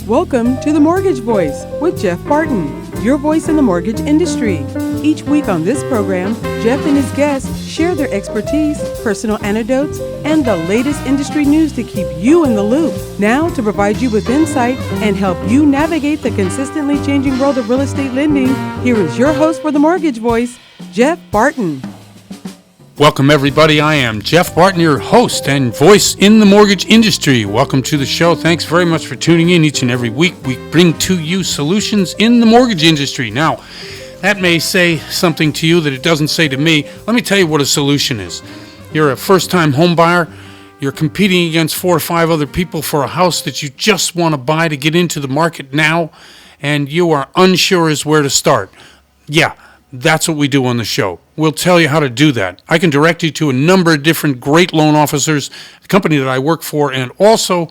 Welcome to The Mortgage Voice with Jeff Barton, your voice in the mortgage industry. Each week on this program, Jeff and his guests share their expertise, personal anecdotes, and the latest industry news to keep you in the loop. Now, to provide you with insight and help you navigate the consistently changing world of real estate lending, here is your host for The Mortgage Voice, Jeff Barton. Welcome, everybody. I am Jeff Barton, your host and voice in the mortgage industry. Welcome to the show. Thanks very much for tuning in each and every week. We bring to you solutions in the mortgage industry. Now, that may say something to you that it doesn't say to me. Let me tell you what a solution is. You're a first-time home buyer. You're competing against 4 or 5 other people for a house that you just want to buy to get into the market now, and you are unsure as where to start. Yeah, that's what we do on the show. We'll tell you how to do that. I can direct you to a number of different great loan officers, the company that I work for, and also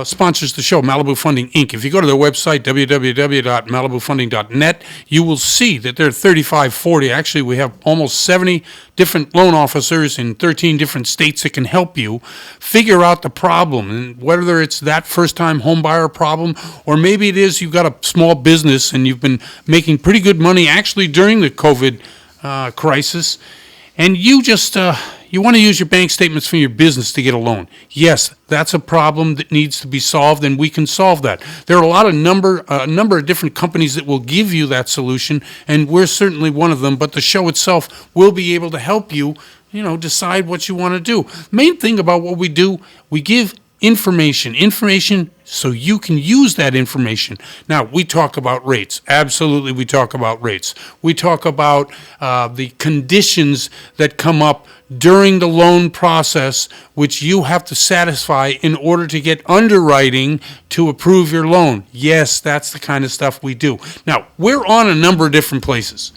sponsors the show, Malibu Funding, Inc. If you go to their website, www.malibufunding.net, you will see that there are 35, 40. Actually, we have almost 70 different loan officers in 13 different states that can help you figure out the problem, and whether it's that first-time home buyer problem, or maybe it is you've got a small business and you've been making pretty good money actually during the COVID crisis, and you just you want to use your bank statements from your business to get a loan. Yes, that's a problem that needs to be solved, and we can solve that. There are a number of different companies that will give you that solution, and we're certainly one of them. But the show itself will be able to help you, decide what you want to do. Main thing about what we do, we give information so you can use that information. Now, we talk about rates. Absolutely, we talk about rates. We talk about the conditions that come up during the loan process, which you have to satisfy in order to get underwriting to approve your loan. Yes, that's the kind of stuff we do. Now, we're on a number of different places.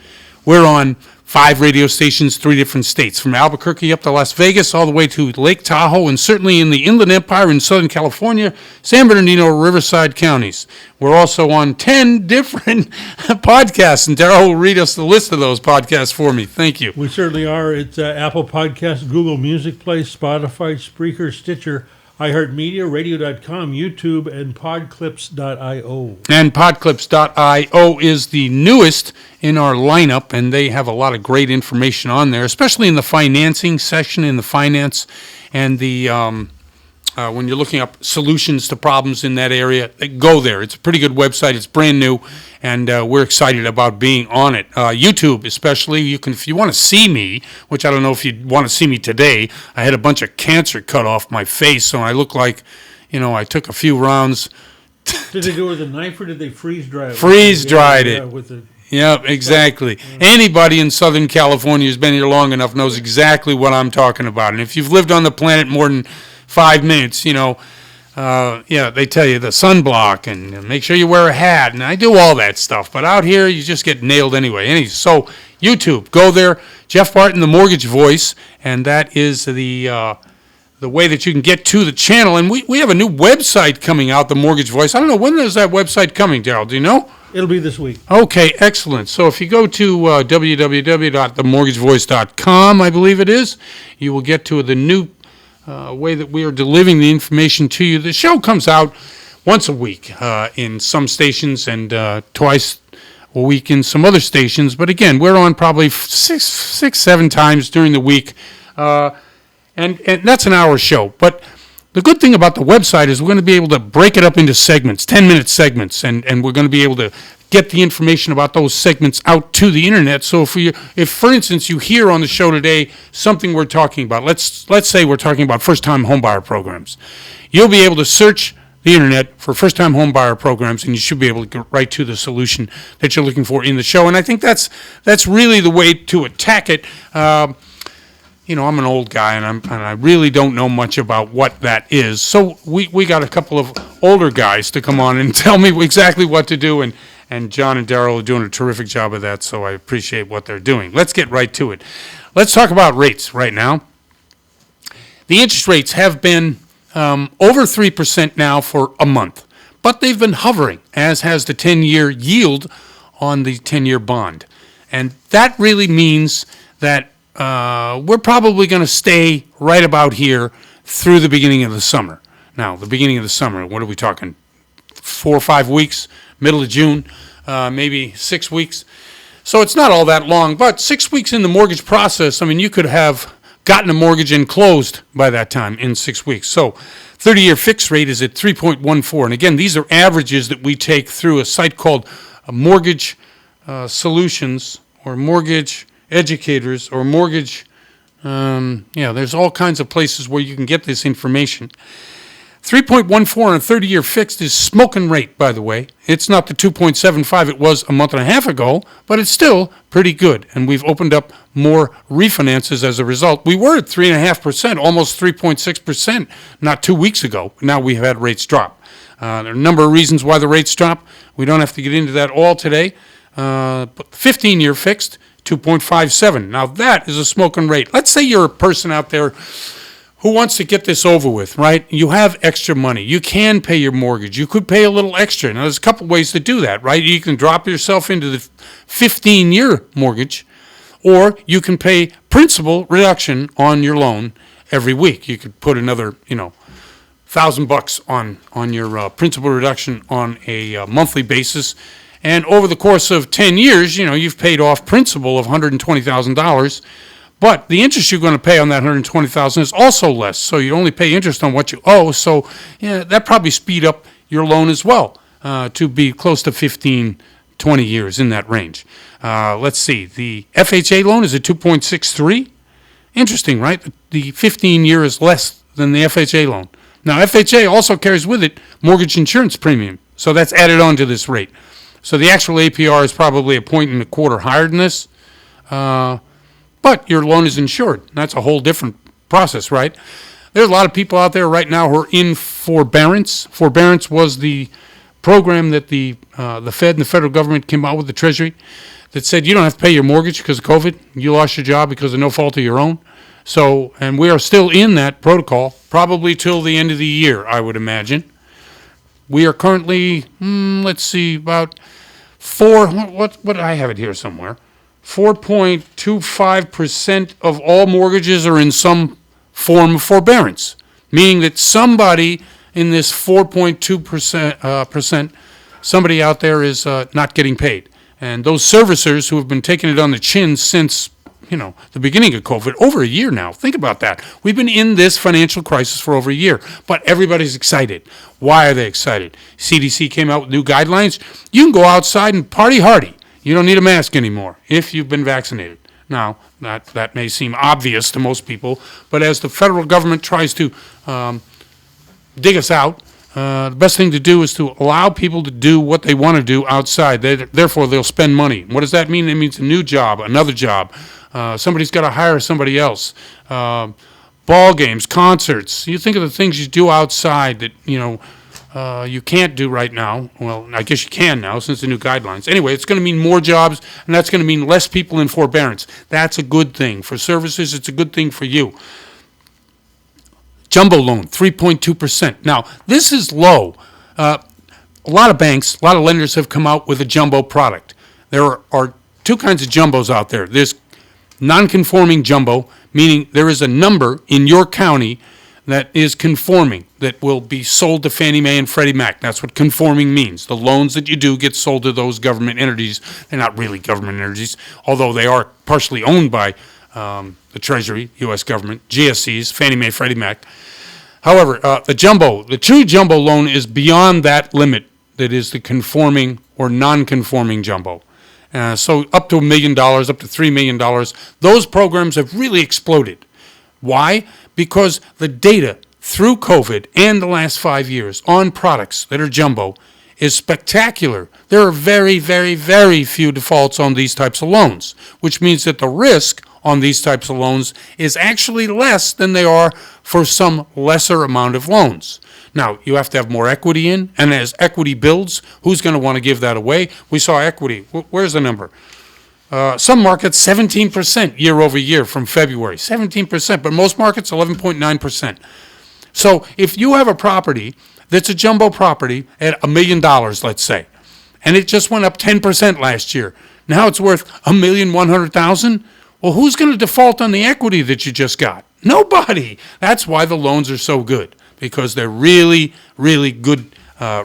We're on 5 radio stations, 3 different states, from Albuquerque up to Las Vegas, all the way to Lake Tahoe, and certainly in the Inland Empire in Southern California, San Bernardino, Riverside counties. We're also on 10 different podcasts, and Darryl will read us the list of those podcasts for me. Thank you. We certainly are. It's Apple Podcasts, Google Music Play, Spotify, Spreaker, Stitcher, iHeartMedia, Radio.com, YouTube, and Podclips.io. And Podclips.io is the newest in our lineup, and they have a lot of great information on there, especially in the financing section, in the finance, and the when you're looking up solutions to problems in that area, go there. It's a pretty good website. It's brand new, and we're excited about being on it. YouTube especially, you can, if you want to see me, which I don't know if you want to see me today, I had a bunch of cancer cut off my face, so I look like, I took a few rounds. Did they do it with a knife, or did they freeze-dry it? Freeze-dried it. With the Yep, exactly. Anybody in Southern California who's been here long enough knows exactly what I'm talking about. And if you've lived on the planet more than 5 minutes, they tell you the sunblock and make sure you wear a hat, and I do all that stuff. But out here, you just get nailed anyway. So YouTube, go there, Jeff Barton, the Mortgage Voice, and that is the way that you can get to the channel. And we have a new website coming out, the Mortgage Voice. I don't know, when is that website coming, Darryl? Do you know? It'll be this week. Okay, excellent. So if you go to www.themortgagevoice.com, I believe it is, you will get to the new way that we are delivering the information to you. The show comes out once a week in some stations and twice a week in some other stations. But again, we're on probably 6-7 times during the week, and that's an hour show. But the good thing about the website is we're going to be able to break it up into segments, 10-minute segments, and we're going to be able to get the information about those segments out to the internet. So if for instance, you hear on the show today something we're talking about, let's say we're talking about first-time homebuyer programs, you'll be able to search the internet for first-time homebuyer programs, and you should be able to get right to the solution that you're looking for in the show. And I think that's really the way to attack it. I'm an old guy, and I really don't know much about what that is. So we got a couple of older guys to come on and tell me exactly what to do, and John and Darryl are doing a terrific job of that, so I appreciate what they're doing. Let's get right to it. Let's talk about rates right now. The interest rates have been over 3% now for a month, but they've been hovering, as has the 10-year yield on the 10-year bond. And that really means that we're probably going to stay right about here through the beginning of the summer. Now, the beginning of the summer, what are we talking? 4 or 5 weeks, middle of June, maybe 6 weeks. So it's not all that long, but 6 weeks in the mortgage process, I mean, you could have gotten a mortgage and closed by that time in 6 weeks. So 30-year fixed rate is at 3.14. And again, these are averages that we take through a site called Mortgage Solutions or Mortgage Educators or Mortgage, there's all kinds of places where you can get this information. 3.14 on a 30-year fixed is smoking rate, by the way. It's not the 2.75 it was a month and a half ago, but it's still pretty good. And we've opened up more refinances as a result. We were at 3.5%, almost 3.6% not 2 weeks ago. Now we've had rates drop. There are a number of reasons why the rates drop. We don't have to get into that all today. But 15-year fixed, 2.57. Now that is a smoking rate. Let's say you're a person out there who wants to get this over with, right? You have extra money. You can pay your mortgage. You could pay a little extra. Now, there's a couple ways to do that, right? You can drop yourself into the 15-year mortgage, or you can pay principal reduction on your loan every week. You could put another, $1,000 on your principal reduction on a monthly basis. And over the course of 10 years, you've paid off principal of $120,000. But the interest you're going to pay on that $120,000 is also less, so you only pay interest on what you owe. So that probably speed up your loan as well to be close to 15, 20 years in that range. Let's see. The FHA loan is at 2.63. Interesting, right? The 15-year is less than the FHA loan. Now, FHA also carries with it mortgage insurance premium, so that's added on to this rate. So the actual APR is probably 1.25 higher than this. But your loan is insured. That's a whole different process, right? There's a lot of people out there right now who are in forbearance. Forbearance was the program that the Fed and the federal government came out with, the Treasury, that said you don't have to pay your mortgage because of COVID. You lost your job because of no fault of your own. So, and we are still in that protocol, probably till the end of the year, I would imagine. We are currently, about what I have it here somewhere. 4.25% of all mortgages are in some form of forbearance, meaning that somebody in this 4.2%, somebody out there is not getting paid. And those servicers who have been taking it on the chin since, the beginning of COVID, over a year now. Think about that. We've been in this financial crisis for over a year, but everybody's excited. Why are they excited? CDC came out with new guidelines. You can go outside and party hardy. You don't need a mask anymore if you've been vaccinated. Now, that may seem obvious to most people, but as the federal government tries to dig us out, the best thing to do is to allow people to do what they want to do outside. Therefore, they'll spend money. What does that mean? It means a new job, another job. Somebody's got to hire somebody else. Ball games, concerts. You think of the things you do outside that, you can't do right now. Well, I guess you can now since the new guidelines. Anyway, it's going to mean more jobs, and that's going to mean less people in forbearance. That's a good thing. For services, it's a good thing for you. Jumbo loan, 3.2%. Now, this is low. A lot of banks, a lot of lenders have come out with a jumbo product. There are two kinds of jumbos out there. There's non-conforming jumbo, meaning there is a number in your county that is conforming, that will be sold to Fannie Mae and Freddie Mac. That's what conforming means. The loans that you do get sold to those government entities. They're not really government entities, although they are partially owned by the Treasury, U.S. government, GSEs, Fannie Mae, Freddie Mac. However, the true jumbo loan is beyond that limit that is the conforming or non-conforming jumbo. So up to $1 million, up to $3 million, those programs have really exploded. Why? Because the data through COVID and the last 5 years on products that are jumbo is spectacular. There are very, very, very few defaults on these types of loans, which means that the risk on these types of loans is actually less than they are for some lesser amount of loans. Now, you have to have more equity in, and as equity builds, who's going to want to give that away? We saw equity. Where's the number? Some markets, 17% year over year from February. 17%, but most markets, 11.9%. So if you have a property that's a jumbo property at $1 million, let's say, and it just went up 10% last year, now it's worth $1,100,000. Well, who's going to default on the equity that you just got? Nobody. That's why the loans are so good, because they're really, really good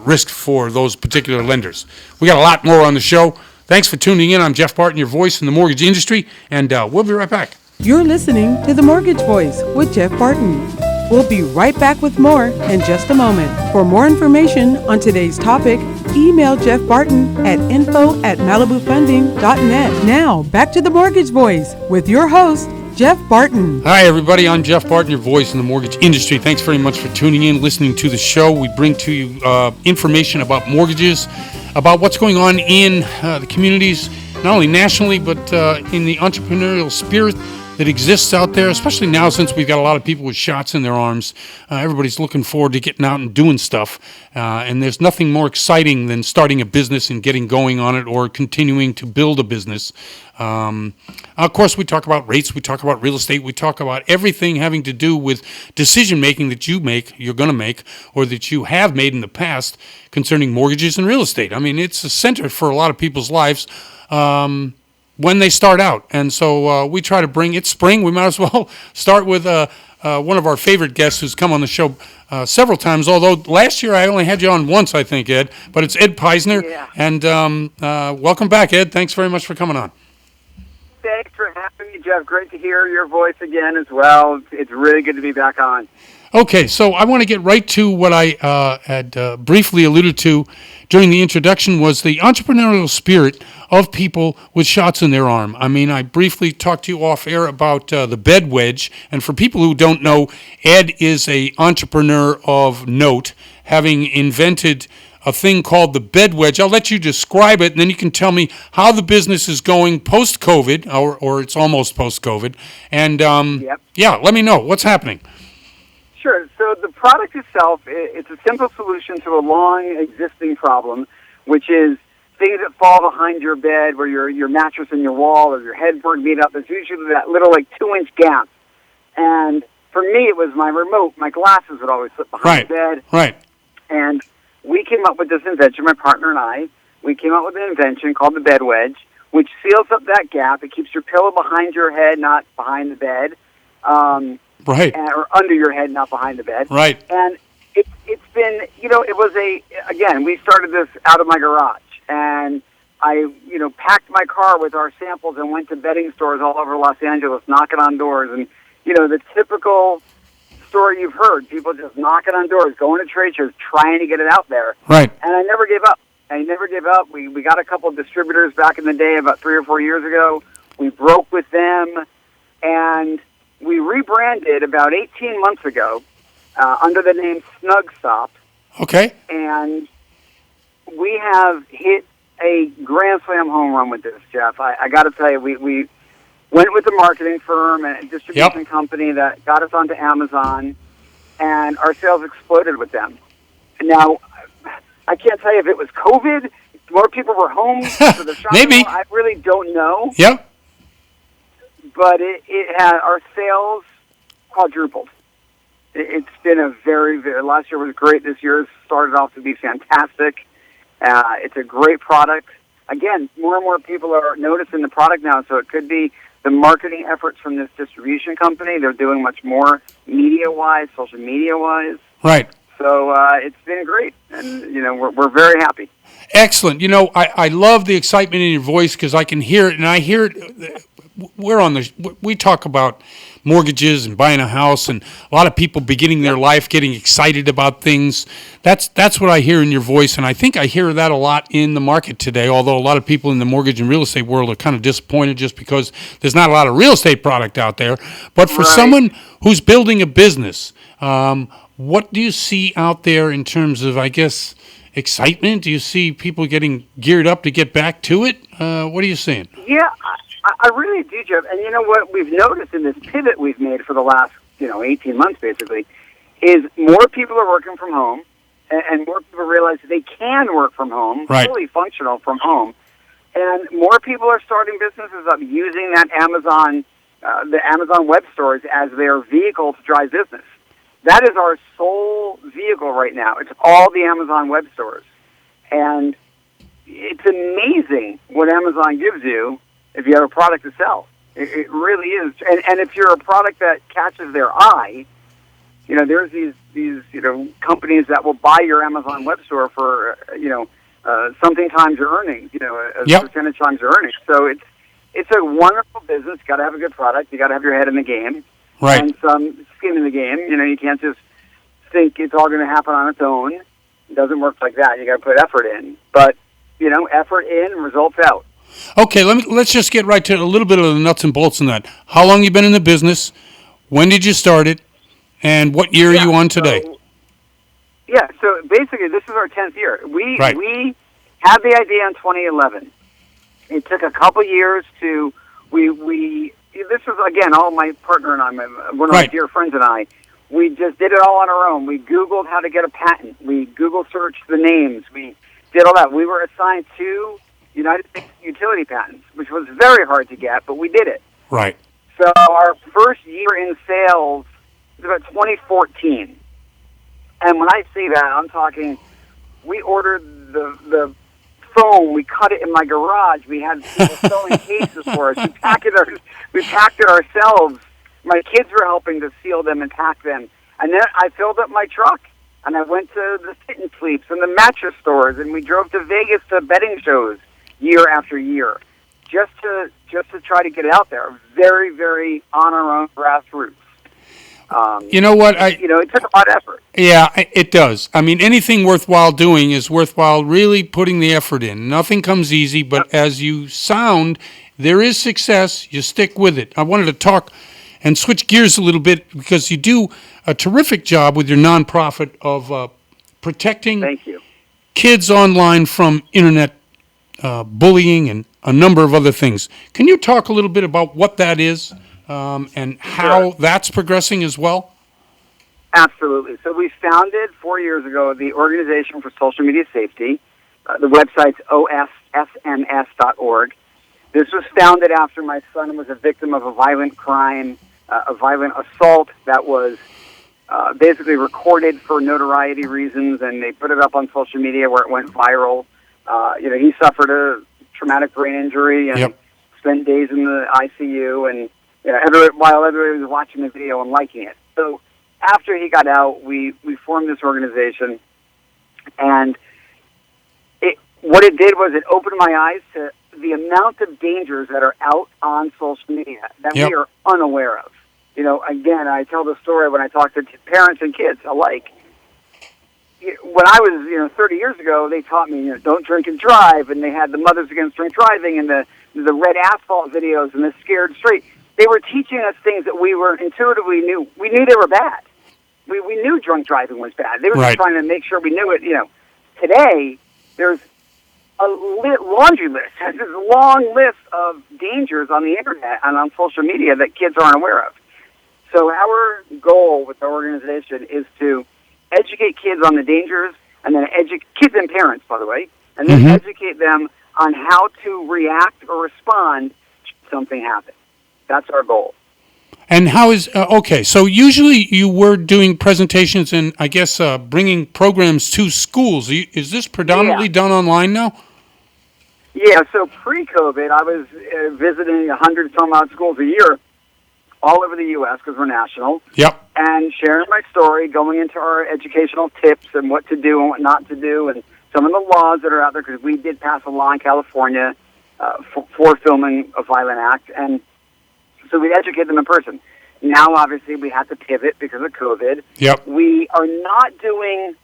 risk for those particular lenders. We got a lot more on the show. Thanks for tuning in. I'm Jeff Barton, your voice in the mortgage industry, and we'll be right back. You're listening to The Mortgage Voice with Jeff Barton. We'll be right back with more in just a moment. For more information on today's topic, email Jeff Barton at info@malibufunding.net. Now, back to The Mortgage Voice with your host, Jeff Barton. Hi, everybody. I'm Jeff Barton, your voice in the mortgage industry. Thanks very much for tuning in, listening to the show. We bring to you information about mortgages, about what's going on in the communities, not only nationally, but in the entrepreneurial spirit that exists out there, especially now since we've got a lot of people with shots in their arms. Everybody's looking forward to getting out and doing stuff. And there's nothing more exciting than starting a business and getting going on it or continuing to build a business. Of course, we talk about rates, we talk about real estate, we talk about everything having to do with decision making that you make, you're going to make, or that you have made in the past concerning mortgages and real estate. I mean, it's a center for a lot of people's lives. When they start out. And so we try to bring, it's spring, we might as well start with one of our favorite guests who's come on the show several times, although last year I only had you on once, I think, Ed, but it's Ed Pisner. Yeah. And welcome back, Ed. Thanks very much for coming on. Thanks for having me, Jeff. Great to hear your voice again as well. It's really good to be back on. Okay, so I want to get right to what I had briefly alluded to during the introduction was the entrepreneurial spirit of people with shots in their arm. I mean, I briefly talked to you off air about the Bed Wedge, and for people who don't know, Ed is an entrepreneur of note, having invented a thing called the Bed Wedge. I'll let you describe it, and then you can tell me how the business is going post-COVID, or it's almost post-COVID. And, yeah, let me know. What's happening? Sure. So the product itself, it's a simple solution to a long existing problem, which is things that fall behind your bed where your mattress and your wall or your headboard meet up. There's usually that little 2-inch gap. And for me, it was my remote. My glasses would always slip behind the bed. Right. And we came up with this invention, my partner and I. We came up with an invention called the Bed Wedge, which seals up that gap. It keeps your pillow behind your head, not behind the bed. Right. Or under your head, not behind the bed. Right. And it's been, it was again, we started this out of my garage. And I, packed my car with our samples and went to bedding stores all over Los Angeles, knocking on doors. And, the typical story you've heard, people just knocking on doors, going to trade shows, trying to get it out there. Right. And I never gave up. We got a couple of distributors back in the day, about 3 or 4 years ago. We broke with them, and we rebranded about 18 months ago under the name Snug Stop. Okay. And we have hit a grand slam home run with this, Jeff. I got to tell you, we went with a marketing firm and a distribution company that got us onto Amazon, and our sales exploded with them. Now, I can't tell you if it was COVID, more people were home, so the shopping Maybe. I really don't know. Yep. But it had our sales quadrupled. It's been a very, very, last year was great. This year started off to be fantastic. It's a great product. Again, more and more people are noticing the product now, so it could be the marketing efforts from this distribution company. They're doing much more media-wise, social media-wise. Right. So it's been great, and we're very happy. Excellent. I love the excitement in your voice because I can hear it, and I hear it. We talk about mortgages and buying a house, and a lot of people beginning their life getting excited about things. That's what I hear in your voice, and I think I hear that a lot in the market today, although a lot of people in the mortgage and real estate world are kind of disappointed just because there's not a lot of real estate product out there. But for someone who's building a business, what do you see out there in terms of, I guess, excitement? Do you see people getting geared up to get back to it? What are you seeing? Yeah, I really do, Jeff. And you know what we've noticed in this pivot we've made for the last, 18 months basically, is more people are working from home, and more people realize they can work from home, fully functional from home. And more people are starting businesses up using that Amazon, the Amazon web stores as their vehicle to drive business. That is our sole vehicle right now. It's all the Amazon web stores. And it's amazing what Amazon gives you if you have a product to sell. It really is. And if you're a product that catches their eye, there's these companies that will buy your Amazon web store for something times your earnings, a Yep. percentage times your earnings. So it's a wonderful business. You got to have a good product. You got to have your head in the game, Right. and some skin in the game. You can't just think it's all going to happen on its own. It doesn't work like that. You got to put effort in. But effort in, results out. Okay, let's just get right to a little bit of the nuts and bolts in that. How long you been in the business? When did you start it? And what year are you on today? So basically, this is our 10th year. We had the idea in 2011. It took a couple years to this was again all my partner and I, one of my dear friends and I. We just did it all on our own. We Googled how to get a patent. We Google searched the names. We did all that. We were assigned 2 United States utility patents, which was very hard to get, but we did it. Right. So our first year in sales was about 2014. And when I say that, I'm talking, we ordered the foam, we cut it in my garage, we had people sewing cases for us, we packed it ourselves. My kids were helping to seal them and pack them. And then I filled up my truck, and I went to the sit and sleeps and the mattress stores, and we drove to Vegas to bedding shows year after year, just to try to get it out there. Very, very on our own grassroots. You know what? It took a lot of effort. Yeah, it does. I mean, anything worthwhile doing is worthwhile really putting the effort in. Nothing comes easy, but as you sound, there is success. You stick with it. I wanted to talk and switch gears a little bit because you do a terrific job with your nonprofit of protecting kids online from internet bullying and a number of other things. Can you talk a little bit about what that is and how that's progressing as well? Absolutely. So we founded 4 years ago the Organization for Social Media Safety. The website's osfms.org. This was founded after my son was a victim of a violent crime, a violent assault that was basically recorded for notoriety reasons, and they put it up on social media where it went viral. He suffered a traumatic brain injury and spent days in the ICU, and while everybody was watching the video and liking it. So after he got out, we formed this organization, and what it did was it opened my eyes to the amount of dangers that are out on social media that we are unaware of. Again, I tell the story when I talk to parents and kids alike. When I was, 30 years ago, they taught me, don't drink and drive, and they had the Mothers Against Drink Driving and the red asphalt videos and the Scared Straight. They were teaching us things that we were intuitively knew. We knew they were bad. We knew drunk driving was bad. They were just trying to make sure we knew it. Today there's a laundry list. There's this long list of dangers on the internet and on social media that kids aren't aware of. So our goal with our organization is to educate kids on the dangers, and then kids and parents, by the way, and then educate them on how to react or respond should something happen. That's our goal. And how is, so usually you were doing presentations and I guess bringing programs to schools. Is this predominantly done online now? Yeah, so pre-COVID, I was visiting 100-some-odd schools a year all over the U.S. because we're national. Yep. And sharing my story, going into our educational tips and what to do and what not to do, and some of the laws that are out there, because we did pass a law in California for filming a violent act, and so we educate them in person. Now, obviously, we have to pivot because of COVID. Yep. We are not doing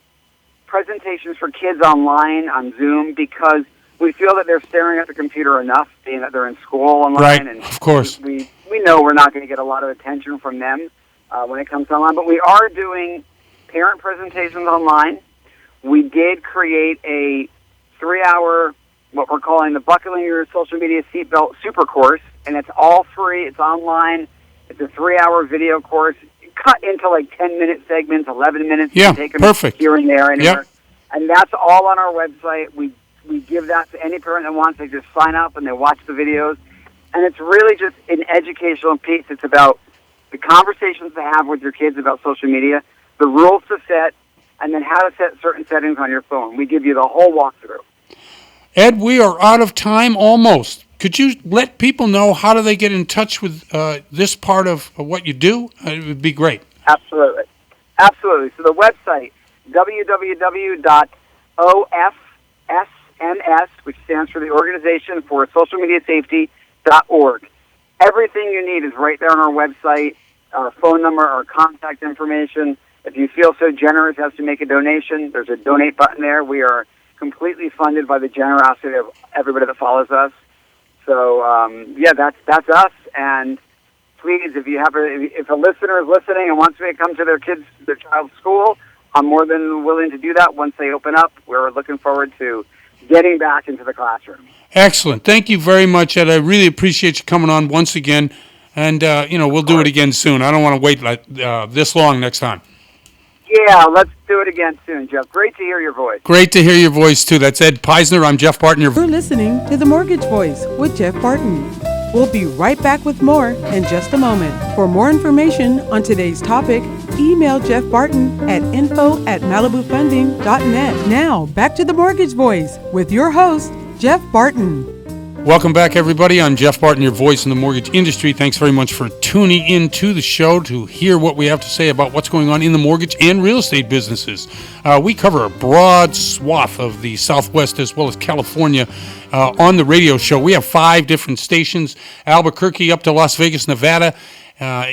presentations for kids online on Zoom because we feel that they're staring at the computer enough, being that they're in school online. Right, and of course. We know we're not going to get a lot of attention from them when it comes to online, but we are doing parent presentations online. We did create a 3-hour, what we're calling the Buckling Your Social Media Seatbelt Super Course, and it's all free. It's online. It's a 3-hour video course cut into like 10-minute segments, 11 minutes. Yeah, take them perfect. Here and there. Anywhere. Yep. And that's all on our website. We give that to any parent that wants. They just sign up and they watch the videos. And it's really just an educational piece. It's about the conversations to have with your kids about social media, the rules to set, and then how to set certain settings on your phone. We give you the whole walkthrough. Ed, we are out of time almost. Could you let people know how do they get in touch with this part of what you do? It would be great. Absolutely. Absolutely. So the website, www.ofsns, which stands for the Organization for Social Media Safety.org. Everything you need is right there on our website, our phone number, our contact information. If you feel so generous as to make a donation, there's a donate button there. We are completely funded by the generosity of everybody that follows us. So, that's us. And please, if a listener is listening and wants me to come to their child's school, I'm more than willing to do that once they open up. We're looking forward to getting back into the classroom. Excellent. Thank you very much, Ed. I really appreciate you coming on once again. And, we'll do it again soon. I don't want to wait this long next time. Yeah, let's do it again soon, Jeff. Great to hear your voice. Great to hear your voice, too. That's Ed Pisner. I'm Jeff Barton. You're listening to The Mortgage Voice with Jeff Barton. We'll be right back with more in just a moment. For more information on today's topic, email Jeff Barton at info@malibufunding.net. Now, back to The Mortgage Voice with your host, Jeff Barton. Welcome back, everybody. I'm Jeff Barton, your voice in the mortgage industry. Thanks very much for tuning in to the show to hear what we have to say about what's going on in the mortgage and real estate businesses. We cover a broad swath of the Southwest as well as California on the radio show. We have 5 different stations, Albuquerque up to Las Vegas, Nevada,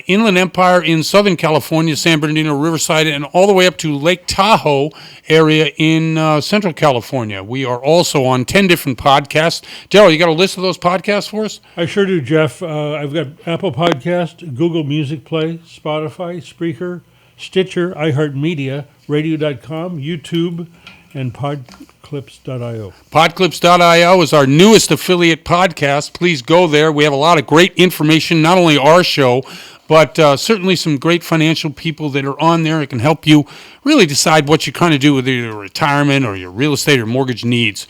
Inland Empire in Southern California, San Bernardino, Riverside, and all the way up to Lake Tahoe area in Central California. We are also on 10 different podcasts. Daryl, you got a list of those podcasts for us? I sure do, Jeff. I've got Apple Podcast, Google Music Play, Spotify, Spreaker, Stitcher, iHeartMedia, Radio.com, YouTube, and Podclips.io. Podclips.io is our newest affiliate podcast. Please go there. We have a lot of great information, not only our show, but certainly some great financial people that are on there that can help you really decide what you kind of do with your retirement or your real estate or mortgage needs.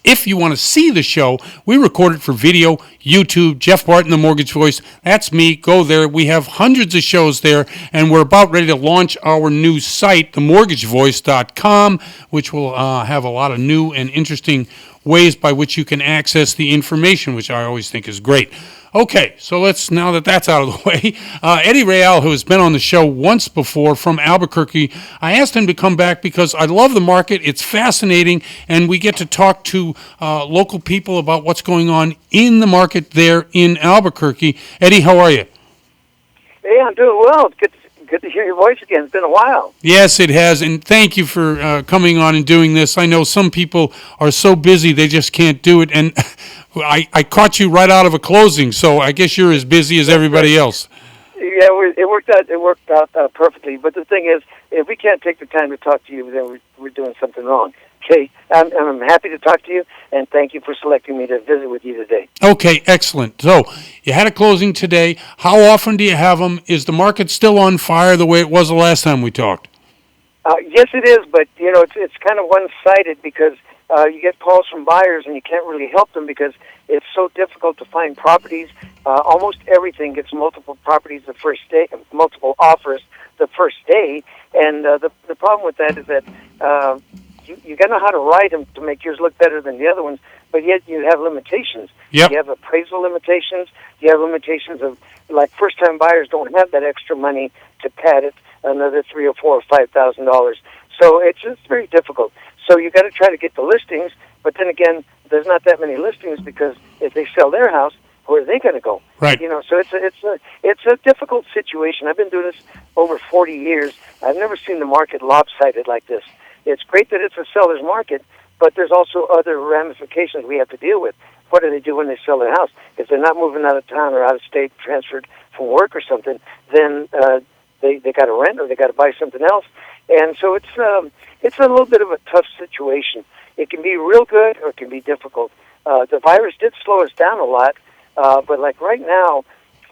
If you want to see the show, we record it for video, YouTube, Jeff Barton, The Mortgage Voice. That's me. Go there. We have hundreds of shows there, and we're about ready to launch our new site, themortgagevoice.com, which will have a lot of new and interesting ways by which you can access the information, which I always think is great. Okay, so now that that's out of the way, Eddie Real, who has been on the show once before from Albuquerque, I asked him to come back because I love the market. It's fascinating, and we get to talk to local people about what's going on in the market there in Albuquerque. Eddie, how are you? Hey, I'm doing well. It's good to hear your voice again. It's been a while. Yes, it has, and thank you for coming on and doing this. I know some people are so busy they just can't do it, and I caught you right out of a closing, so I guess you're as busy as everybody else. Yeah, it worked out perfectly. But the thing is, if we can't take the time to talk to you, then we're doing something wrong. Okay, I'm happy to talk to you, and thank you for selecting me to visit with you today. Okay, excellent. So you had a closing today. How often do you have them? Is the market still on fire the way it was the last time we talked? Yes, it is, but it's kind of one-sided because you get calls from buyers and you can't really help them because it's so difficult to find properties. Almost everything gets multiple properties the first day, multiple offers the first day, and the problem with that is that you got to know how to write them to make yours look better than the other ones, but yet you have limitations. Yep. You have appraisal limitations. You have limitations of, like, first-time buyers don't have that extra money to pad it another $3,000 or $4,000 or $5,000. So it's very difficult. So you got to try to get the listings, but then again, there's not that many listings because if they sell their house, where are they going to go? Right. So it's a difficult situation. I've been doing this over 40 years. I've never seen the market lopsided like this. It's great that it's a seller's market, but there's also other ramifications we have to deal with. What do they do when they sell their house? If they're not moving out of town or out of state, transferred from work or something, then they got to rent or they got to buy something else. And so it's a little bit of a tough situation. It can be real good or it can be difficult. The virus did slow us down a lot, but like right now,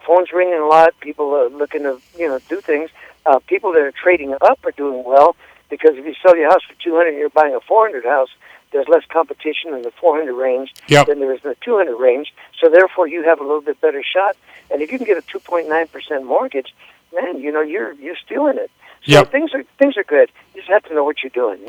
phones ringing a lot. People are looking to do things. People that are trading up are doing well because if you sell your house for $200 and you're buying a $400 house, there's less competition in the 400 range than there is in the 200 range. So therefore, you have a little bit better shot. And if you can get a 2.9% mortgage, man, you're stealing it. So things are good. You just have to know what you're doing.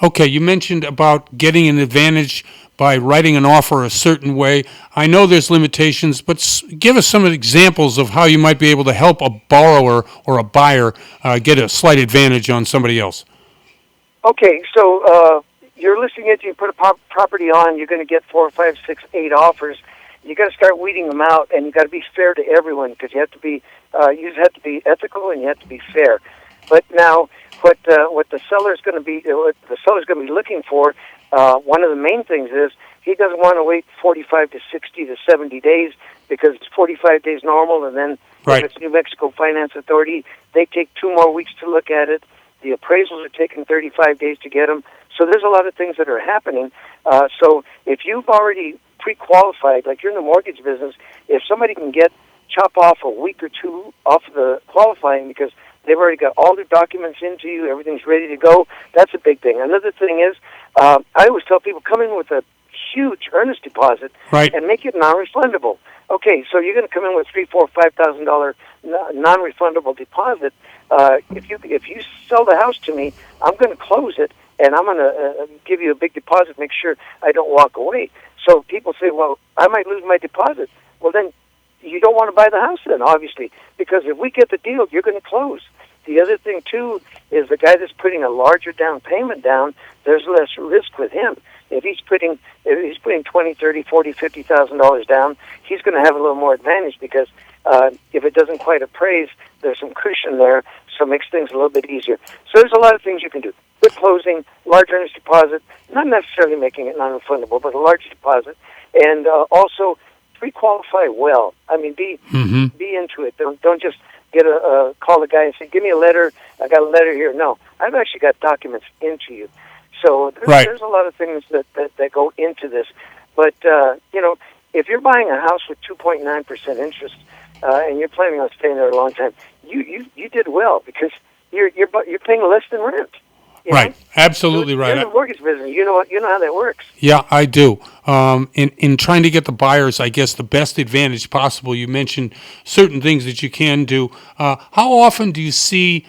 Okay, you mentioned about getting an advantage by writing an offer a certain way. I know there's limitations, but give us some examples of how you might be able to help a borrower or a buyer get a slight advantage on somebody else. Okay, so you're listing it, you put a property on, you're going to get 4, 5, 6, 8 offers. You got to start weeding them out, and you got to be fair to everyone because you have to be ethical and you have to be fair. But now, what the seller's going to be looking for, one of the main things is he doesn't want to wait 45 to 60 to 70 days because it's 45 days normal, and then if it's New Mexico Finance Authority, they take 2 more weeks to look at it. The appraisals are taking 35 days to get them. So there's a lot of things that are happening. So if you've already pre-qualified, like you're in the mortgage business, if somebody can chop off a week or 2 off of the qualifying because they've already got all their documents into you, everything's ready to go, that's a big thing. Another thing is, I always tell people, come in with a huge earnest deposit and make it non-refundable. Okay, so you're going to come in with $3,000, $4,000, $5,000 non-refundable deposit. If you sell the house to me, I'm going to close it, and I'm going to give you a big deposit, make sure I don't walk away. So people say, well, I might lose my deposit. Well, then you don't want to buy the house then, obviously, because if we get the deal, you're going to close. The other thing, too, is the guy that's putting a larger down payment down, there's less risk with him. If he's putting $20,000, $30,000, $40,000, $50,000 down, he's going to have a little more advantage because if it doesn't quite appraise, there's some cushion there, so it makes things a little bit easier. So there's a lot of things you can do. Good closing, large earnest deposit, not necessarily making it non-refundable, but a large deposit, and also pre-qualify well. I mean, be into it. Don't just call the guy and say, give me a letter, I got a letter here. No, I've actually got documents into you. So there's a lot of things that go into this. But, if you're buying a house with 2.9% interest and you're planning on staying there a long time, you did well because you're paying less than rent. Right, absolutely right. You're in the mortgage business. You know how that works. Yeah, I do. In trying to get the buyers, I guess, the best advantage possible, you mentioned certain things that you can do. How often do you see,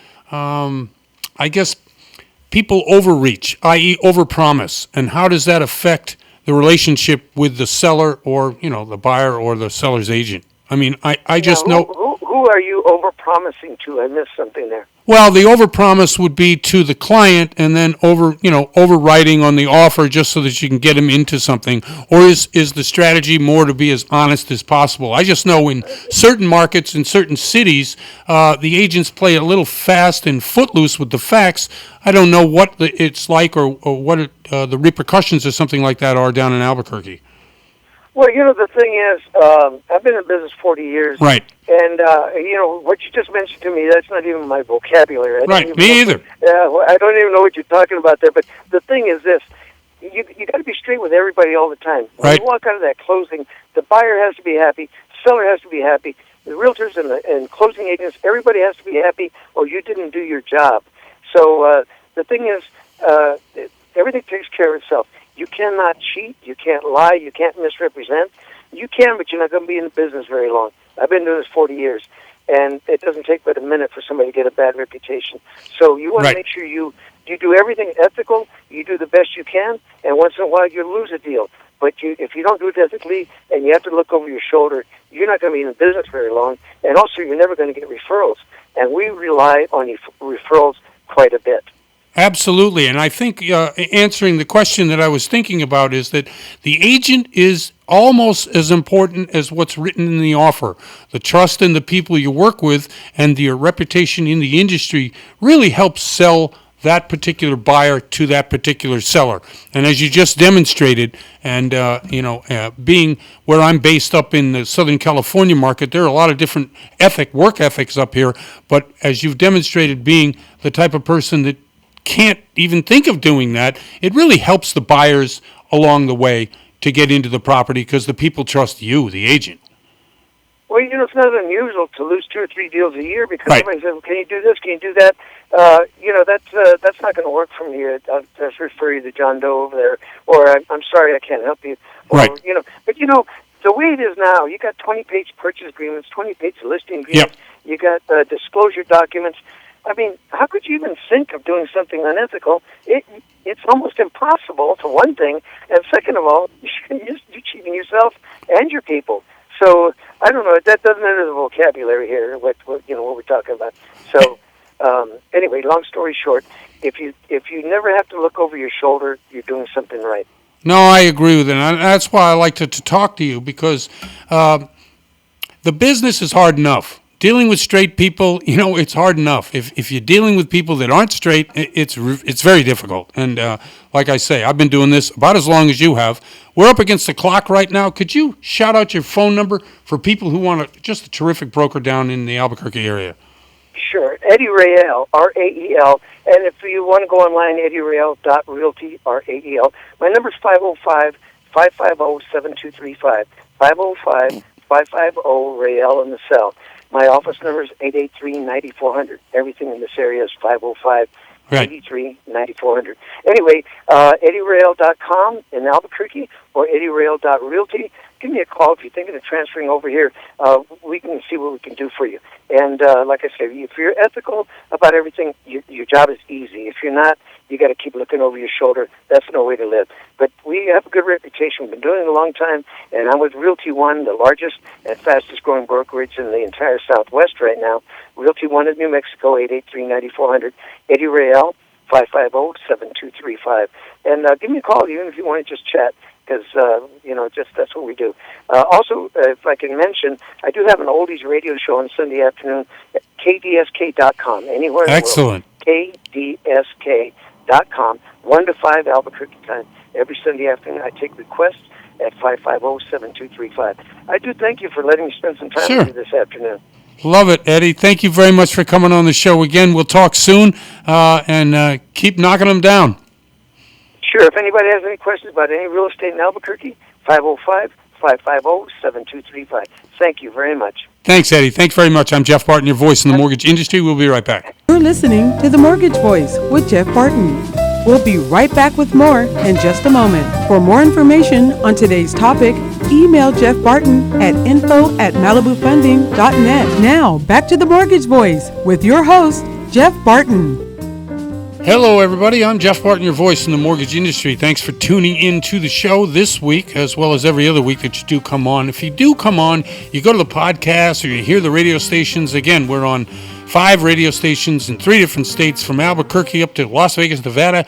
people overreach, i.e. overpromise, and how does that affect the relationship with the seller or, the buyer or the seller's agent? I mean, I just know... Who are you overpromising to? I missed something there. Well, the overpromise would be to the client and then overwriting on the offer just so that you can get him into something. Or is the strategy more to be as honest as possible? I just know in certain markets, in certain cities, the agents play a little fast and footloose with the facts. I don't know what it's like or what the repercussions of something like that are down in Albuquerque. Well, the thing is, I've been in business 40 years. Right. And, what you just mentioned to me, that's not even my vocabulary. Right, me either. I don't even know what you're talking about there. But the thing is this, you got to be straight with everybody all the time. When you walk out of that closing, the buyer has to be happy, the seller has to be happy, the realtors and closing agents, everybody has to be happy, or you didn't do your job. So the thing is, everything takes care of itself. You cannot cheat, you can't lie, you can't misrepresent. You can, but you're not going to be in the business very long. I've been doing this 40 years, and it doesn't take but a minute for somebody to get a bad reputation. So you want to make sure you do everything ethical, you do the best you can, and once in a while you lose a deal. But if you don't do it ethically and you have to look over your shoulder, you're not going to be in the business very long, and also you're never going to get referrals. And we rely on referrals quite a bit. Absolutely, and I think answering the question that I was thinking about is that the agent is almost as important as what's written in the offer. The trust in the people you work with and your reputation in the industry really helps sell that particular buyer to that particular seller. And as you just demonstrated, and being where I'm based up in the Southern California market, there are a lot of different work ethics up here, but as you've demonstrated being the type of person that can't even think of doing that, it really helps the buyers along the way to get into the property because the people trust you, the agent. Well, it's not unusual to lose 2 or 3 deals a year because somebody says, well, can you do this, can you do that? That's not going to work for me. I'll just refer you to John Doe over there, or I'm sorry, I can't help you. Or, but the way it is now, you got 20-page purchase agreements, 20-page listing agreements, you got disclosure documents. I mean, how could you even think of doing something unethical? It's almost impossible, for one thing, and second of all, you're cheating yourself and your people. So I don't know. That doesn't enter the vocabulary here. What we're talking about. So anyway, long story short, if you never have to look over your shoulder, you're doing something right. No, I agree with it. And that's why I like to talk to you, because the business is hard enough. Dealing with straight people, it's hard enough. If you're dealing with people that aren't straight, it's very difficult. And like I say, I've been doing this about as long as you have. We're up against the clock right now. Could you shout out your phone number for people who want just a terrific broker down in the Albuquerque area? Sure. Eddie Rael, R-A-E-L. And if you want to go online, eddiereal.realty, R-A-E-L. My number is 505-550-7235. 505-550-RAEL in the cell. My office number is 883-9400. Everything in this area is 505-83-9400. Anyway, eddiereal.com in Albuquerque or eddiereal.realty. Give me a call if you're thinking of transferring over here. We can see what we can do for you. And like I said, if you're ethical about everything, your job is easy. If you're not, you got to keep looking over your shoulder. That's no way to live. But we have a good reputation. We've been doing it a long time, and I'm with Realty One, the largest and fastest growing brokerage in the entire Southwest right now. Realty One in New Mexico, 883-9400. Eddie Rael, 550-7235. And give me a call even if you want to just chat, because, that's what we do. Also, if I can mention, I do have an oldies radio show on Sunday afternoon at kdsk.com, anywhere in the world. Excellent. kdsk.com, 1 to 5 Albuquerque time. Every Sunday afternoon, I take requests at 550-7235. I do thank you for letting me spend some time with you this afternoon. Love it, Eddie. Thank you very much for coming on the show again. We'll talk soon, and keep knocking them down. Sure. If anybody has any questions about any real estate in Albuquerque, 505-550-7235. Thank you very much. Thanks, Eddie. Thanks very much. I'm Jeff Barton, your voice in the mortgage industry. We'll be right back. You're listening to The Mortgage Voice with Jeff Barton. We'll be right back with more in just a moment. For more information on today's topic, email Jeff Barton at info@malibufunding.net. Now, back to The Mortgage Voice with your host, Jeff Barton. Hello, everybody. I'm Jeff Barton, your voice in the mortgage industry. Thanks for tuning in to the show this week, as well as every other week that you do come on. If you do come on, you go to the podcast or you hear the radio stations. Again, we're on 5 radio stations in 3 different states, from Albuquerque up to Las Vegas, Nevada,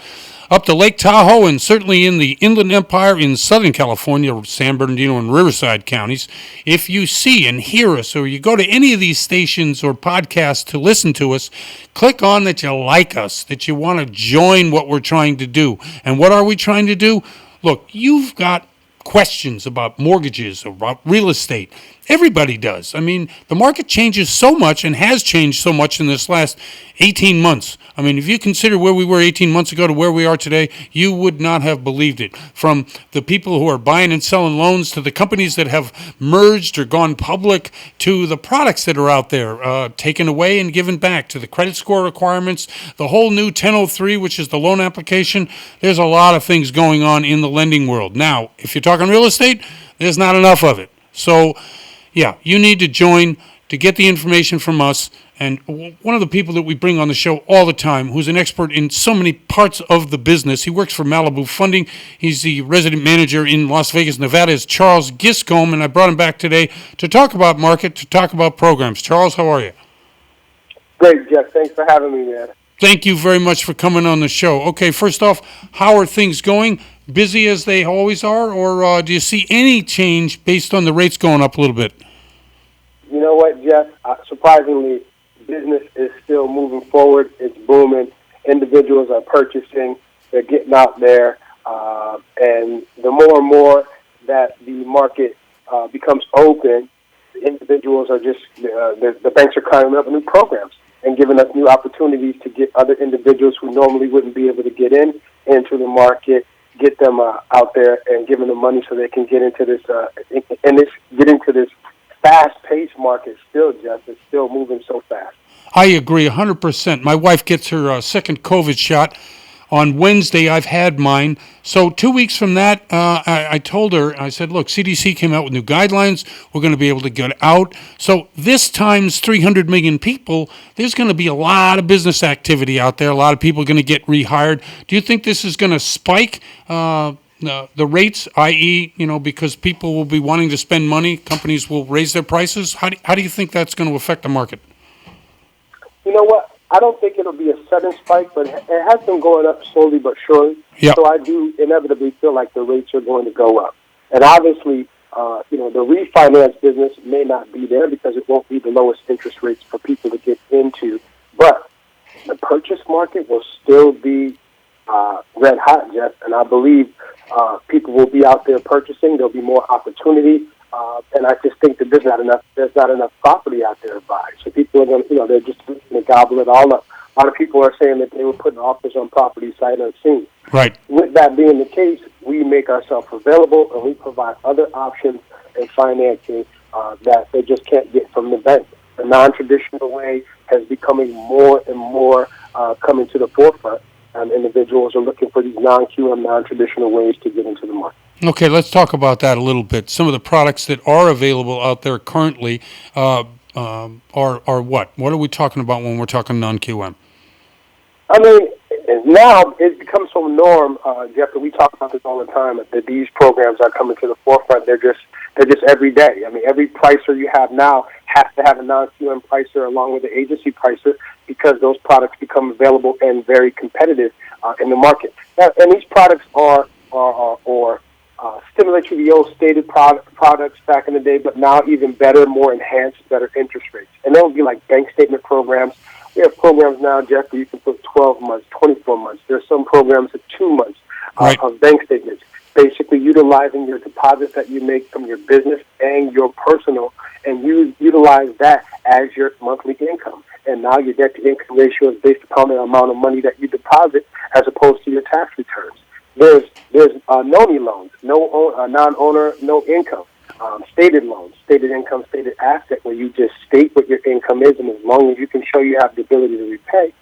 up to Lake Tahoe, and certainly in the Inland Empire in Southern California, San Bernardino and Riverside counties. If you see and hear us, or you go to any of these stations or podcasts to listen to us, click on that you like us, that you want to join what we're trying to do. And what are we trying to do? Look, you've got questions about mortgages, about real estate. Everybody does. I mean, the market changes so much and has changed so much in this last 18 months. I mean, if you consider where we were 18 months ago to where we are today, you would not have believed it. From the people who are buying and selling loans, to the companies that have merged or gone public, to the products that are out there taken away and given back, to the credit score requirements, the whole new 1003, which is the loan application. There's a lot of things going on in the lending world. Now, if you're talking real estate, there's not enough of it. So, yeah, you need to join to get the information from us. And one of the people that we bring on the show all the time, who's an expert in so many parts of the business, he works for Malibu Funding. He's the resident manager in Las Vegas, Nevada, is Charles Giscombe, and I brought him back today to talk about market, to talk about programs. Charles, how are you? Great, Jeff. Thanks for having me, man. Thank you very much for coming on the show. Okay, first off, how are things going? Busy as they always are, or do you see any change based on the rates going up a little bit? You know what, Jeff? Surprisingly, business is still moving forward. It's booming. Individuals are purchasing. They're getting out there. And the more and more that the market becomes open, individuals are just, the banks are coming up with new programs and giving us new opportunities to get other individuals who normally wouldn't be able to get into the market, get them out there and giving them money so they can get into this, fast-paced market still, Jeff. It's still moving so fast. I agree 100%. My wife gets her second COVID shot On Wednesday, I've had mine. So 2 weeks from that, I told her, I said, look, CDC came out with new guidelines. We're going to be able to get out. So this times 300 million people, there's going to be a lot of business activity out there. A lot of people are going to get rehired. Do you think this is going to spike the rates, i.e., because people will be wanting to spend money, companies will raise their prices? How do you think that's going to affect the market? You know what? I don't think it'll be a sudden spike, but it has been going up slowly but surely. Yep. So I do inevitably feel like the rates are going to go up. And obviously, the refinance business may not be there because it won't be the lowest interest rates for people to get into. But the purchase market will still be red hot, Jeff. And I believe people will be out there purchasing. There'll be more opportunity. And I just think that there's not enough property out there to buy. So people are going to, they're just going to gobble it all up. A lot of people are saying that they were putting offers on property sight unseen. Right. With that being the case, we make ourselves available and we provide other options and financing that they just can't get from the bank. The non-traditional way is becoming more and more coming to the forefront. Individuals are looking for these non-QM, non-traditional ways to get into the market. Okay, let's talk about that a little bit. Some of the products that are available out there currently are what? What are we talking about when we're talking non-QM? I mean, now it becomes so norm, Jeff, that we talk about this all the time, that these programs are coming to the forefront. They're just every day. I mean, every pricer you have now has to have a non-QM pricer along with the agency pricer because those products become available and very competitive in the market. Now, and these products are similar to the old stated products back in the day, but now even better, more enhanced, better interest rates. And that would be like bank statement programs. We have programs now, Jeff, where you can put 12 months, 24 months. There's some programs at 2 months of bank statements, basically utilizing your deposits that you make from your business and your personal, and you utilize that as your monthly income. And now your debt-to-income ratio is based upon the amount of money that you deposit as opposed to your tax returns. There's NONI loans, non-owner, no income. Stated loans, stated income, stated asset, where you just state what your income is, and as long as you can show you have the ability to repay,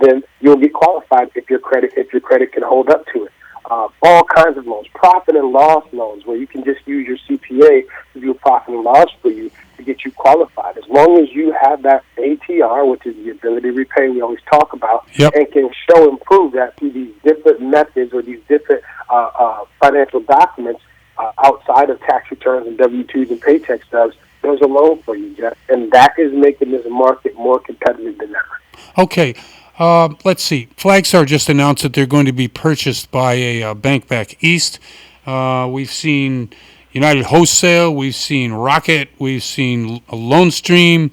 then you'll get qualified if your credit can hold up to it. All kinds of loans, profit and loss loans, where you can just use your CPA to do a profit and loss for you to get you qualified. As long as you have that ATR, which is the ability to repay we always talk about, Yep. and can show and prove that through these different methods or these different financial documents outside of tax returns and W-2s and paycheck stubs, there's a loan for you, Jeff. And that is making this market more competitive than ever. Okay. Let's see. Flagstar just announced that they're going to be purchased by a bank back east. We've seen United Wholesale. We've seen Rocket. We've seen Lone Stream.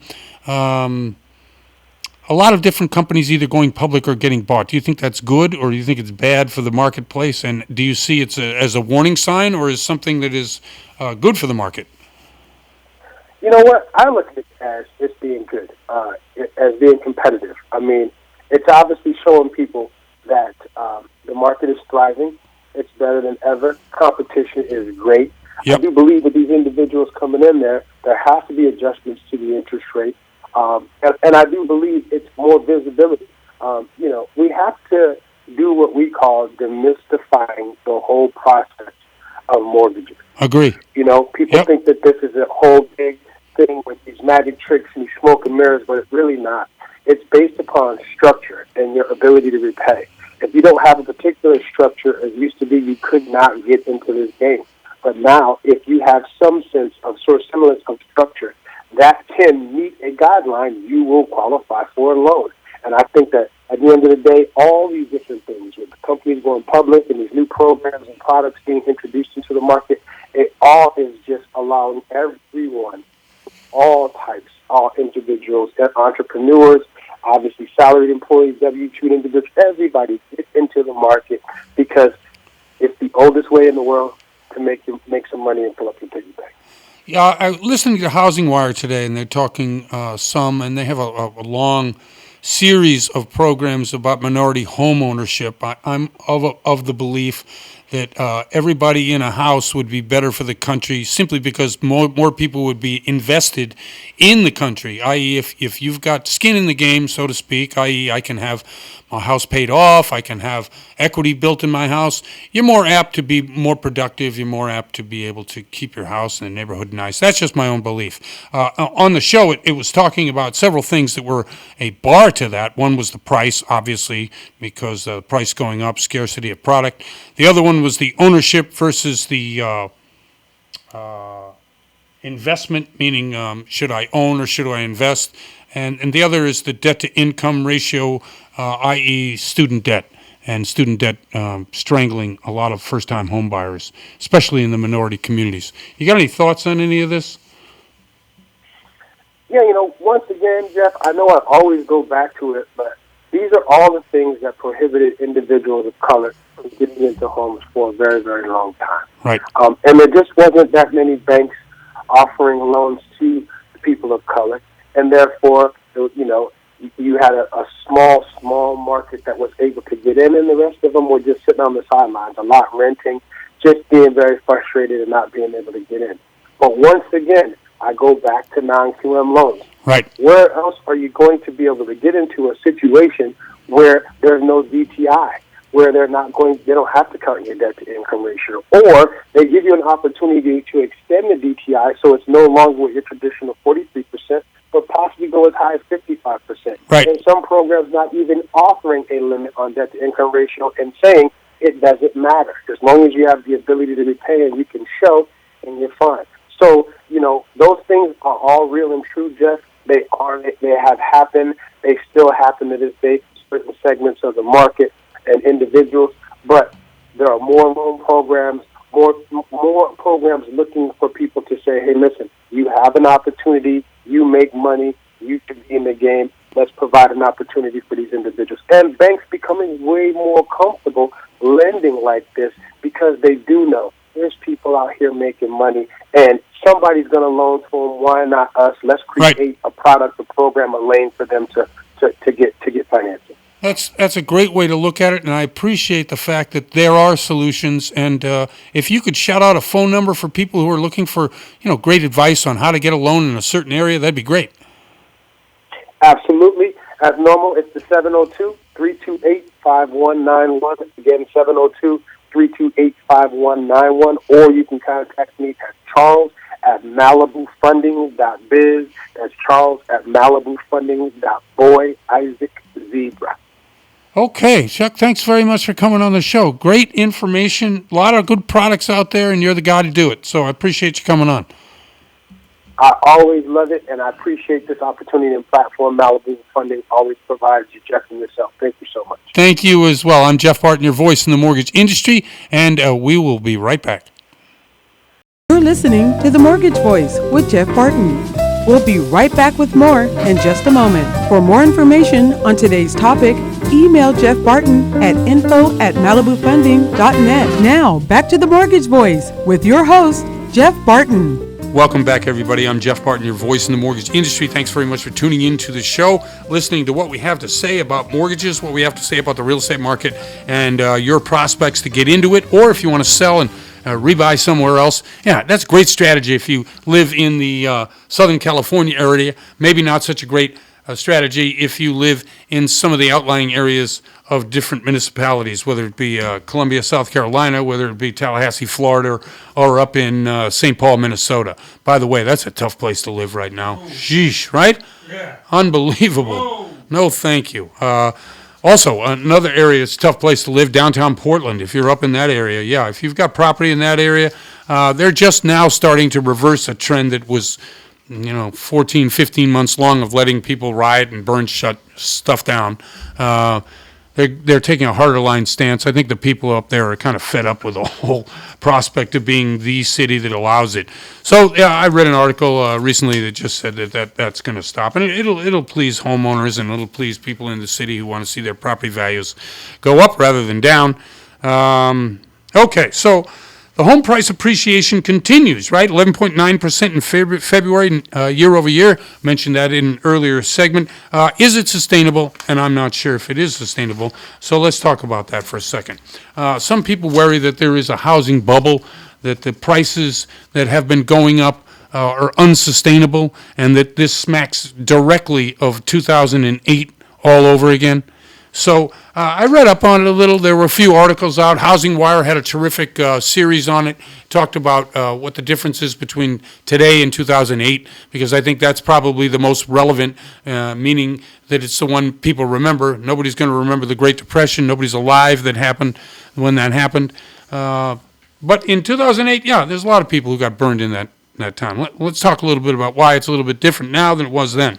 A lot of different companies either going public or getting bought. Do you think that's good, or do you think it's bad for the marketplace? And do you see it as a warning sign, or as something that is good for the market? You know what? I look at it as it's being good, as being competitive. I mean, it's obviously showing people that the market is thriving. It's better than ever. Competition is great. Yep. I do believe with these individuals coming in there has to be adjustments to the interest rate. And I do believe it's more visibility. We have to do what we call demystifying the whole process of mortgages. Agree. People Yep. think that this is a whole big thing with these magic tricks and these smoke and mirrors, but it's really not. It's based upon structure and your ability to repay. If you don't have a particular structure, as used to be, you could not get into this game. But now, if you have some sense of semblance of structure that can meet a guideline, you will qualify for a loan. And I think that at the end of the day, all these different things, with the companies going public and these new programs and products being introduced into the market, it all is just allowing everyone, all types, all individuals, entrepreneurs, obviously salaried employees, W-2 individuals, everybody get into the market because it's the oldest way in the world to make some money and fill up your piggy bank. Yeah, I listened to Housing Wire today, and they're talking and they have a long series of programs about minority home ownership. I'm of the belief that everybody in a house would be better for the country simply because more people would be invested in the country, i.e. if you've got skin in the game, so to speak, i.e. I can have my house paid off, I can have equity built in my house, you're more apt to be more productive, you're more apt to be able to keep your house and the neighborhood nice. That's just my own belief. On the show, it was talking about several things that were a bar to that. One was the price, obviously, because the price going up, scarcity of product. The other one was the ownership versus the investment, meaning should I own or should I invest? And the other is the debt-to-income ratio, i.e. student debt, and student debt strangling a lot of first-time home buyers, especially in the minority communities. You got any thoughts on any of this? Yeah, once again, Jeff, I know I always go back to it, but these are all the things that prohibited individuals of color from getting into homes for a very, very long time. Right. And there just wasn't that many banks offering loans to people of color, and therefore, you had a small market that was able to get in, and the rest of them were just sitting on the sidelines, a lot renting, just being very frustrated and not being able to get in. But once again, I go back to non-QM loans. Right. Where else are you going to be able to get into a situation where there's no DTI, where they don't have to count your debt-to-income ratio, or they give you an opportunity to extend the DTI so it's no longer with your traditional 43%, but possibly go as high as 55%. Right. And some programs not even offering a limit on debt-to-income ratio and saying it doesn't matter. As long as you have the ability to repay and you can show, and you're fine. So, those things are all real and true, Jeff. They have happened. They still happen to this day for certain segments of the market and individuals. But there are more loan programs, more programs looking for people to say, hey, listen, you have an opportunity, you make money, you can be in the game. Let's provide an opportunity for these individuals. And banks becoming way more comfortable lending like this because they do know there's people out here making money, and somebody's going to loan to them. Why not us? Let's create a product, a program, a lane for them to get financing. That's a great way to look at it, and I appreciate the fact that there are solutions. And if you could shout out a phone number for people who are looking for, great advice on how to get a loan in a certain area, that'd be great. Absolutely. As normal, it's the 702-328-5191. Again, 702-328-5191, or you can contact me at charles@malibufunding.biz. That's charles@malibufunding.boy, Isaac, Zebra. Okay, Chuck, thanks very much for coming on the show. Great information, a lot of good products out there, and you're the guy to do it. So I appreciate you coming on. I always love it, and I appreciate this opportunity and platform Malibu Funding always provides you, Jeff, and yourself. Thank you so much. Thank you as well. I'm Jeff Barton, your voice in the mortgage industry, and we will be right back. You're listening to The Mortgage Voice with Jeff Barton. We'll be right back with more in just a moment. For more information on today's topic, email Jeff Barton at info@malibufunding.net. Now, back to The Mortgage Voice with your host, Jeff Barton. Welcome back, everybody. I'm Jeff Barton, your voice in the mortgage industry. Thanks very much for tuning in to the show, listening to what we have to say about mortgages, what we have to say about the real estate market, and your prospects to get into it, or if you want to sell and rebuy somewhere else. Yeah, that's a great strategy if you live in the Southern California area. Maybe not such a great strategy if you live in some of the outlying areas of different municipalities, whether it be Columbia, South Carolina, whether it be Tallahassee, Florida, or up in St. Paul, Minnesota. By the way, that's a tough place to live right now. Sheesh, right? Yeah. Unbelievable. Whoa. No, thank you. Also, another area, it's a tough place to live, downtown Portland, if you're up in that area. Yeah, if you've got property in that area, they're just now starting to reverse a trend that was 14, 15 months long of letting people riot and burn stuff down. They're taking a harder line stance. I think the people up there are kind of fed up with the whole prospect of being the city that allows it. So, yeah, I read an article recently that just said that's going to stop. And it'll please homeowners, and it'll please people in the city who want to see their property values go up rather than down. Okay, so The home price appreciation continues, right? 11.9% in February, year over year. Mentioned that in an earlier segment. Is it sustainable? And I'm not sure if it is sustainable. So let's talk about that for a second. Some people worry that there is a housing bubble, that the prices that have been going up are unsustainable, and that this smacks directly of 2008 all over again. So I read up on it a little. There were a few articles out. Housing Wire had a terrific series on it, talked about what the difference is between today and 2008, because I think that's probably the most relevant, meaning that it's the one people remember. Nobody's going to remember the Great Depression. Nobody's alive that happened when that happened. But in 2008, yeah, there's a lot of people who got burned in that time. Let's talk a little bit about why it's a little bit different now than it was then.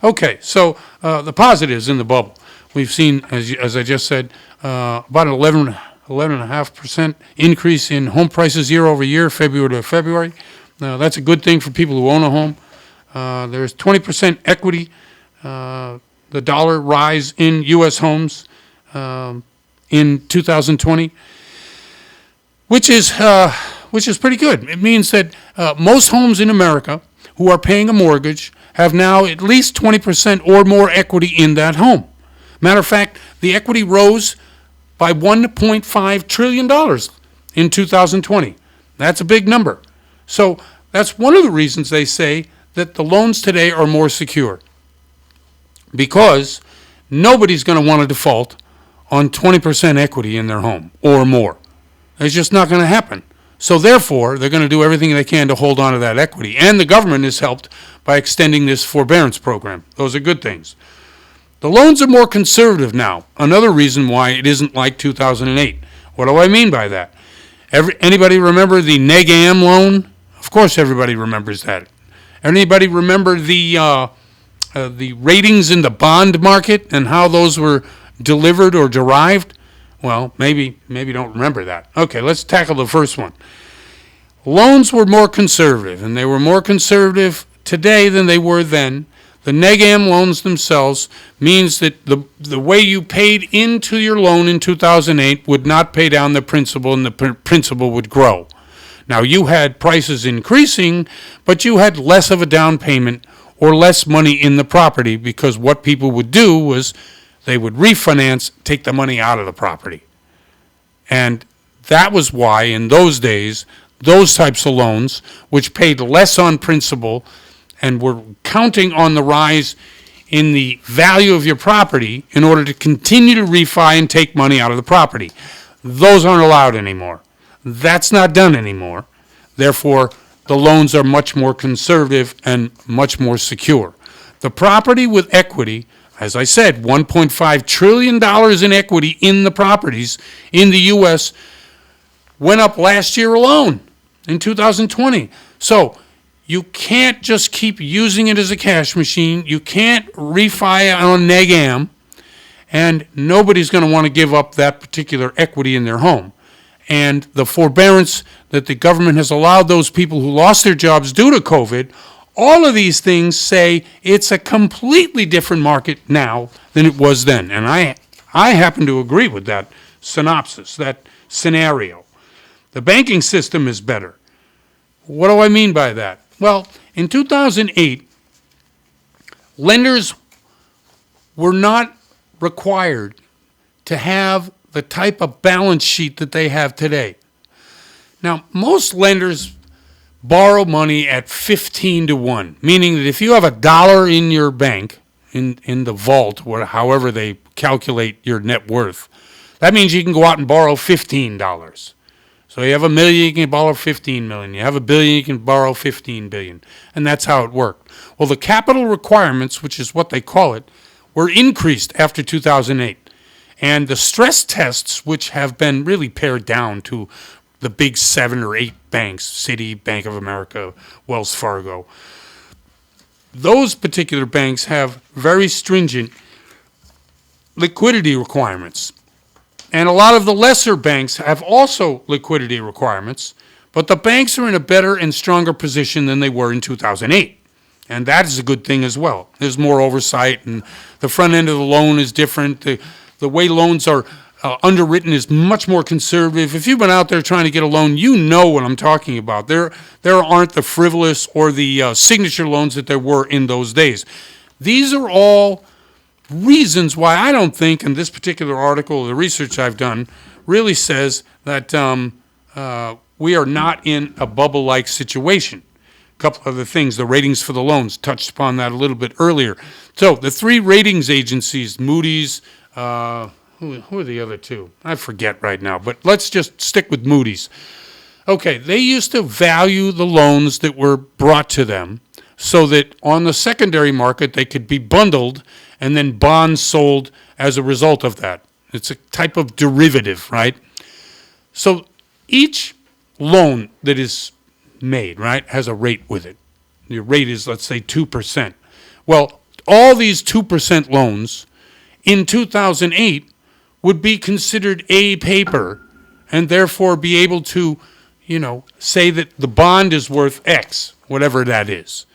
Okay, so the positives in the bubble. We've seen, as I just said, about an 11.5% increase in home prices year over year, February to February. That's a good thing for people who own a home. There's 20% equity, the dollar rise in U.S. homes in 2020, which is pretty good. It means that most homes in America who are paying a mortgage have now at least 20% or more equity in that home. Matter of fact, the equity rose by $1.5 trillion in 2020. That's a big number. So that's one of the reasons they say that the loans today are more secure, because nobody's going to want to default on 20% equity in their home or more. It's just not going to happen. So therefore, they're going to do everything they can to hold on to that equity. And the government is helped by extending this forbearance program. Those are good things. The loans are more conservative now. Another reason why it isn't like 2008. What do I mean by that? Anybody remember the neg-am loan? Of course everybody remembers that. Anybody remember the ratings in the bond market and how those were delivered or derived? Well, maybe don't remember that. Okay, let's tackle the first one. Loans were more conservative, and they were more conservative today than they were then. The neg-am loans themselves means that the way you paid into your loan in 2008 would not pay down the principal, and the principal would grow. Now, you had prices increasing, but you had less of a down payment or less money in the property, because what people would do was they would refinance, take the money out of the property. And that was why, in those days, those types of loans, which paid less on principal and were counting on the rise in the value of your property in order to continue to refi and take money out of the property. Those aren't allowed anymore. That's not done anymore. Therefore, the loans are much more conservative and much more secure. The property with equity, as I said, $1.5 trillion in equity in the properties in the U.S. went up last year alone in 2020. So you can't just keep using it as a cash machine. You can't refi on neg-am, and nobody's going to want to give up that particular equity in their home. And the forbearance that the government has allowed those people who lost their jobs due to COVID, all of these things say it's a completely different market now than it was then. And I happen to agree with that synopsis, that scenario. The banking system is better. What do I mean by that? Well, in 2008, lenders were not required to have the type of balance sheet that they have today. Now, most lenders borrow money at 15-1, meaning that if you have $1 in your bank, in the vault, or however they calculate your net worth, that means you can go out and borrow $15. So you have $1 million, you can borrow $15 million. You have $1 billion, you can borrow $15 billion. And that's how it worked. Well, the capital requirements, which is what they call it, were increased after 2008. And the stress tests, which have been really pared down to the big 7 or 8 banks, Citi, Bank of America, Wells Fargo, those particular banks have very stringent liquidity requirements. And a lot of the lesser banks have also liquidity requirements, but the banks are in a better and stronger position than they were in 2008. And that is a good thing as well. There's more oversight, and the front end of the loan is different. The way loans are underwritten is much more conservative. If you've been out there trying to get a loan, you know what I'm talking about. There aren't the frivolous or the signature loans that there were in those days. These are all reasons why I don't think, in this particular article, the research I've done really says that we are not in a bubble-like situation. A couple other things, the ratings for the loans, touched upon that a little bit earlier. So the three ratings agencies, Moody's, who are the other two? I forget right now, but let's just stick with Moody's. Okay, they used to value the loans that were brought to them so that on the secondary market they could be bundled and then bonds sold as a result of that. It's a type of derivative, right? So each loan that is made, right, has a rate with it. Your rate is, let's say, 2%. Well, all these 2% loans in 2008 would be considered A paper and therefore be able to, say that the bond is worth X, whatever that is.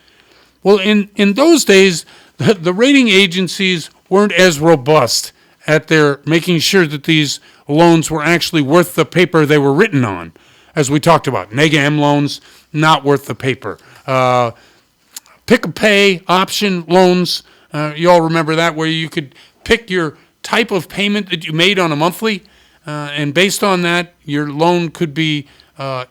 Well, in those days, the rating agencies weren't as robust at their making sure that these loans were actually worth the paper they were written on. As we talked about, Neg M loans, not worth the paper. Pick-a-pay option loans, you all remember that, where you could pick your type of payment that you made on a monthly, and based on that, your loan could be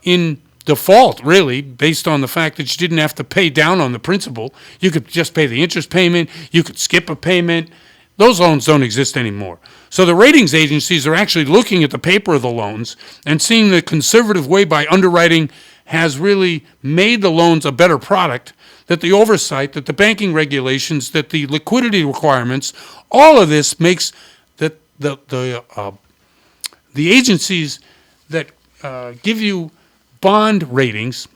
in default, really, based on the fact that you didn't have to pay down on the principal. You could just pay the interest payment. You could skip a payment. Those loans don't exist anymore. So the ratings agencies are actually looking at the paper of the loans and seeing the conservative way by underwriting has really made the loans a better product, that the oversight, that the banking regulations, that the liquidity requirements, all of this makes that the agencies that give you bond ratings,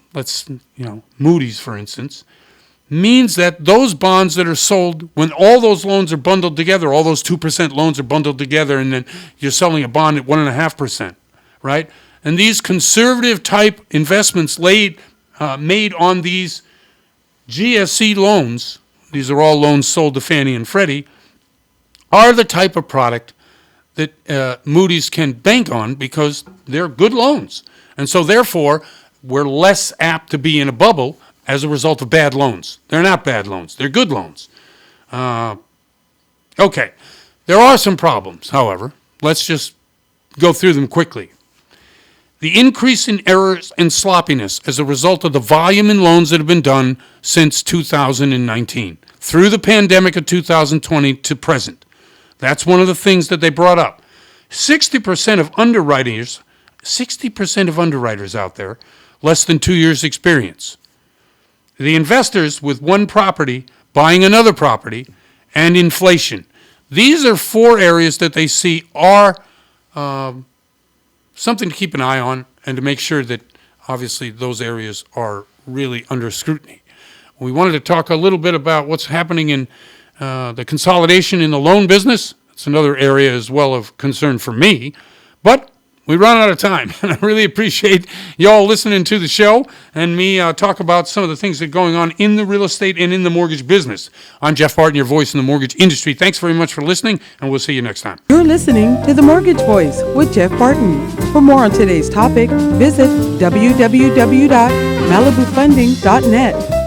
Moody's, for instance, means that those bonds that are sold, when all those loans are bundled together, all those 2% loans are bundled together, and then you're selling a bond at 1.5%, right? And these conservative type investments made on these GSE loans, these are all loans sold to Fannie and Freddie, are the type of product that Moody's can bank on because they're good loans. And so therefore, we're less apt to be in a bubble as a result of bad loans. They're not bad loans. They're good loans. Okay. There are some problems, however. Let's just go through them quickly. The increase in errors and sloppiness as a result of the volume in loans that have been done since 2019, through the pandemic of 2020 to present. That's one of the things that they brought up. 60% of underwriters out there, less than 2 years experience. The investors with one property buying another property, and inflation. These are four areas that they see are something to keep an eye on and to make sure that obviously those areas are really under scrutiny. We wanted to talk a little bit about what's happening in the consolidation in the loan business. It's another area as well of concern for me, but we run out of time, and I really appreciate y'all listening to the show and me talk about some of the things that are going on in the real estate and in the mortgage business. I'm Jeff Barton, your voice in the mortgage industry. Thanks very much for listening, and we'll see you next time. You're listening to The Mortgage Voice with Jeff Barton. For more on today's topic, visit www.malibufunding.net.